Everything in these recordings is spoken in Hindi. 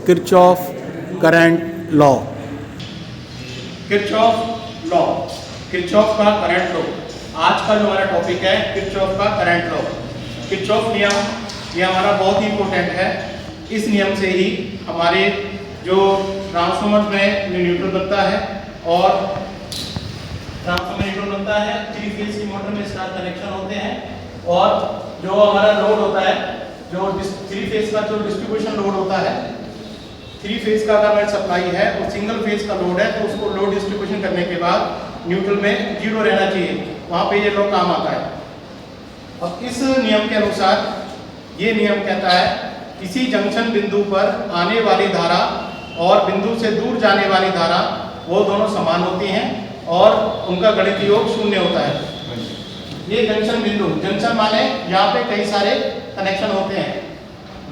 Kirchhoff current law. Kirchhoff law, Kirchhoff का करंट लॉ। आज का जो हमारा टॉपिक है किरचॉफ का करंट लॉ। किरचॉफ नियम ये हमारा बहुत ही इंपॉर्टेंट है। इस नियम से ही हमारे जो ट्रांसफार्मर में न्यूट्रल बनता है और ट्रांसफार्मर न्यूट्रल बनता है, 3 फेज की मोटर में स्टार कनेक्शन होते हैं और जो हमारा लोड होता है, जो 3 फेज का जो डिस्ट्रीब्यूशन लोड होता है, 3 फेज का अगर सप्लाई है और सिंगल फेज का लोड है तो उसको लोड डिस्ट्रीब्यूशन करने के बाद न्यूट्रल में 0 रहना चाहिए, वहाँ पे ये लॉ काम आता है। अब इस नियम के अनुसार ये नियम कहता है किसी जंक्शन बिंदु पर आने वाली धारा और बिंदु से दूर जाने वाली धारा वो दोनों समान होती हैं और उनका गणितीय योग 0 होता है। ये जंक्शन बिंदु, जंक्शन माने यहाँ पे कई सारे कनेक्शन होते हैं।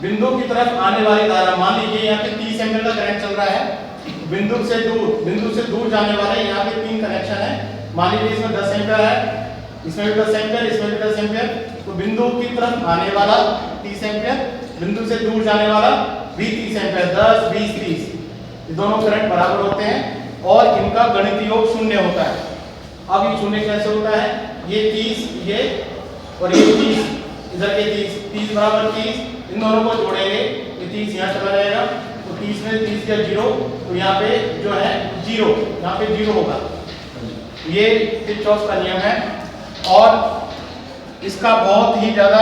बिंदु की तरफ आने वाली धारा, मान लीजिए यहाँ पे 30 एम्पीयर का करंट चल रहा है, बिंदु से दूर जाने वाला यहाँ पे 3 कनेक्शन है। मान लीजिए इसमें 10 एम्पीयर है, इसमें भी 10 एम्पीयर, इसमें भी 10 एम्पीयर। तो बिंदु की तरफ आने वाला 30 एम्पीयर, बिंदु से दूर जाने वाला भी 30 एम्पीयर, 10, 20, 30, ये दोनों करंट बराबर होते हैं और इनका गणितीय योग 0 होता है। अब ये 0 कैसे होता है? ये 30 ये और ये 30, इधर के 30 बराबर 30, इन दोनों को जोड़ेंगे, ये 30 यहाँ चला जाएगा तो 30 में 30 का 0, तो यहाँ पे जो है 0, यहाँ पे 0 होगा। ये किरचॉफ का नियम है और इसका बहुत ही ज़्यादा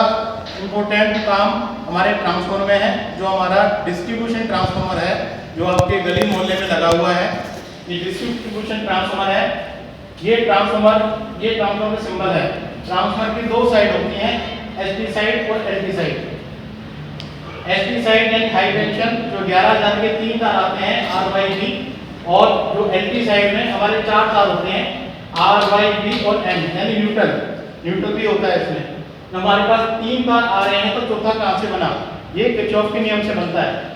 इम्पोर्टेंट काम हमारे ट्रांसफार्मर में है। जो हमारा डिस्ट्रीब्यूशन ट्रांसफार्मर है, जो आपके गली मोहल्ले में लगा हुआ है, ये डिस्ट्रीब्यूशन ट्रांसफार्मर है। ये ट्रांसफार्मर सिंबल है। ट्रांसफार्मर की 2 साइड होती हैं, एसपी साइड और एलपी साइड। एसपी साइड यानी हाई टेंशन, जो 11,000 के 3 तार आते हैं RYB, और जो एलपी साइड में हमारे 4 तार होते हैं RYB और N, यानी न्यूट्रल भी होता है इसमें। जब हमारे पास 3 तार आ रहे हैं तो चौथा कहाँ से बना? ये किरचॉफ के नियम से बनता है।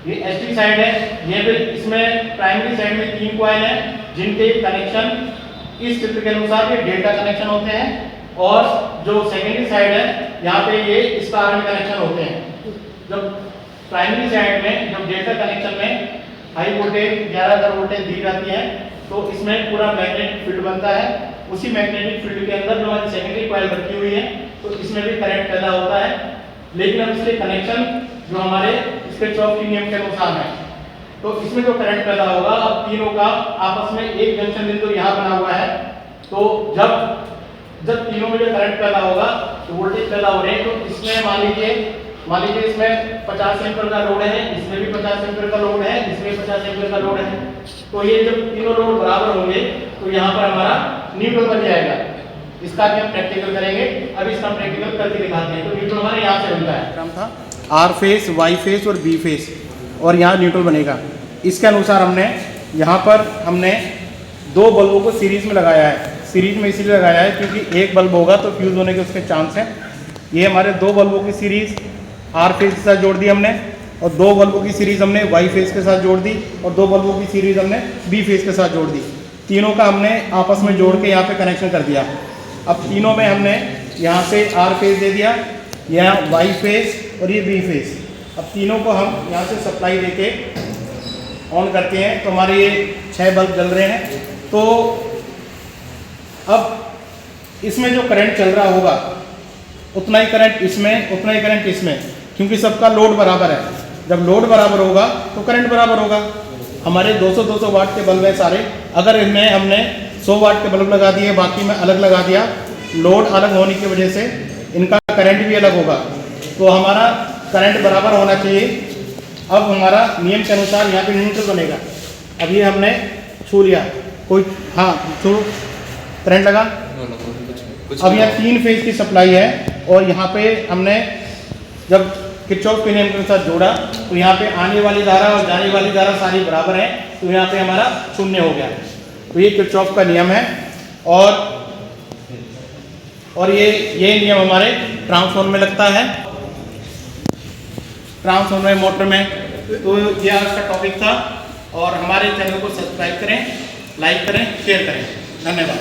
ये एसपी साइड है, ये भी इसमें प्राइमरी साइड में 3 कॉइल हैं जिनके कनेक्शन इस चित्र के अनुसार ये डेल्टा कनेक्शन होते हैं, और जो सेकेंडरी साइड है यहाँ पे ये स्टार में कनेक्शन होते हैं। जब प्राइमरी साइड में जब डेल्टा कनेक्शन में हाई वोल्टेज 11,000 वोल्टेज दी जाती है तो इसमें पूरा मैग्नेटिक फील्ड बनता है। उसी मैग्नेटिक फील्ड के अंदर जो हमारी सेकेंडरी कॉइल रखी हुई है तो इसमें भी करंट पैदा होता है। लेकिन अब इसके कनेक्शन जो हमारे किरचॉफ के नियम के अनुसार है, तो इसमें जो करंट पैदा होगा, अब तीनों का आपस में एक जंक्शन बिंदु यहाँ बना हुआ है, तो जब तीनों में जो करंट पैदा होगा तो वोल्टेज पैदा हो रहे हैं। तो इसमें मान लीजिए इसमें 50 एम्पीयर का लोड है, इसमें भी 50 एम्पीयर का लोड है, इसमें 50 एम्पीयर का लोड है। तो ये जब तीनों लोड बराबर होंगे तो यहाँ पर हमारा न्यूट्रल बन जाएगा। इसका भी हम प्रैक्टिकल करेंगे, अभी इसका प्रैक्टिकल करके दिखाते हैं। तो न्यूट्रल हमारे यहाँ से बनता है, काम था आर फेस, वाई फेस और बी फेस, और यहाँ न्यूट्रल बनेगा। इसके अनुसार हमने 2 बल्बों को सीरीज में लगाया है। सीरीज में इसलिए लगाया है क्योंकि एक बल्ब होगा तो फ्यूज होने के उसके चांस हैं। ये हमारे 2 बल्बों की सीरीज आर फेस के साथ जोड़ दी हमने, और 2 बल्बों की सीरीज हमने वाई फेस के साथ जोड़ दी, और 2 बल्बों की सीरीज हमने बी फेस के साथ जोड़ दी। तीनों का हमने आपस में जोड़ के यहाँ पे कनेक्शन कर दिया। अब तीनों में हमने यहाँ से आर फेस दे दिया, यहाँ वाई फेस और ये बी फेस। अब तीनों को हम यहाँ से सप्लाई देके ऑन करते हैं तो हमारे ये 6 बल्ब जल रहे हैं। तो अब इसमें जो करंट चल रहा होगा उतना ही करंट इसमें, उतना ही करंट इसमें, क्योंकि सबका लोड बराबर है। जब लोड बराबर होगा तो करंट बराबर होगा। हमारे 200-200 वाट के बल्ब हैं सारे, अगर इनमें हमने 100 वाट के बल्ब लगा दिए, बाकी में अलग लगा दिया, लोड अलग होने की वजह से इनका करंट भी अलग होगा, तो हमारा करंट बराबर होना चाहिए। अब हमारा नियम के अनुसार यहाँ पे न्यूट्रल बनेगा। अब ये हमने छू लिया, कोई हाँ छू, करंट लगा। अब यहाँ 3 फेज की सप्लाई है और यहाँ पे हमने जब किरचॉफ के नियम के अनुसार जोड़ा तो यहाँ पे आने वाली धारा और जाने वाली धारा सारी बराबर है, तो यहाँ पे हमारा 0 हो गया। तो ये किरचॉफ का नियम है और ये नियम हमारे ट्रांसफार्मर में लगता है, ट्रांसफार्मर मोटर में। तो ये आज का टॉपिक था, और हमारे चैनल को सब्सक्राइब करें, लाइक करें, शेयर करें। धन्यवाद।